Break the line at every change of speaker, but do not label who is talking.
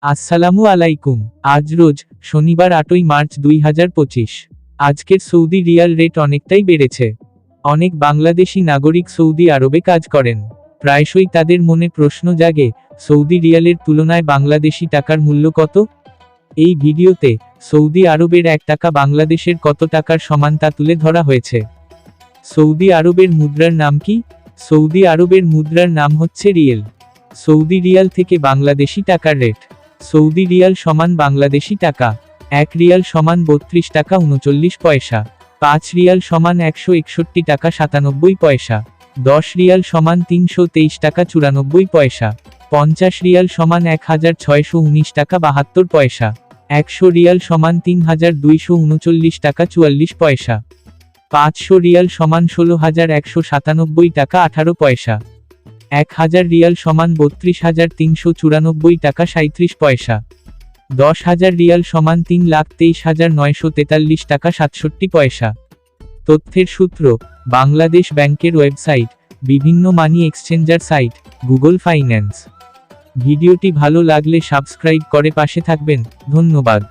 আসসালামু আলাইকুম। আজ রোজ শনিবার 8ই মার্চ 2025। আজকের সৌদি রিয়াল রেট অনেকটাই বেড়েছে। অনেক বাংলাদেশি নাগরিক সৌদি আরবে কাজ করেন। প্রায়শই তাদের মনে প্রশ্ন জাগে, সৌদি রিয়ালের তুলনায় বাংলাদেশি টাকার মূল্য কত? এই ভিডিওতে সৌদি আরবের 1 টাকা বাংলাদেশের কত টাকার সমান তা তুলে ধরা হয়েছে। সৌদি আরবের মুদ্রার নাম কি? সৌদি আরবের মুদ্রার নাম হচ্ছে রিয়েল। সৌদি রিয়াল থেকে বাংলাদেশি টাকার রেট। সৌদি রিয়াল সমান বাংলাদেশি টাকা 1 রিয়াল সমান 32 টাকা 39 পয়সা, 5 রিয়াল সমান 161 টাকা 97 পয়সা, 10 রিয়াল সমান 323 টাকা 94 পয়সা, 50 রিয়াল সমান 1619 টাকা 72 পয়সা, 100 রিয়াল সমান 3239 টাকা 44 পয়সা, 500 রিয়াল সমান 16197 টাকা 18 পয়সা, 1000 রিয়াল সমান 32394 টাকা 37 পয়সা, 10,000 রিয়াল সমান 3,23,943 টাকা 67 পয়সা। তথ্যের সূত্র: বাংলাদেশ ব্যাংকের ওয়েবসাইট, বিভিন্ন money exchanger site, Google finance. ভিডিওটি ভালো লাগলে সাবস্ক্রাইব করে পাশে থাকবেন। ধন্যবাদ।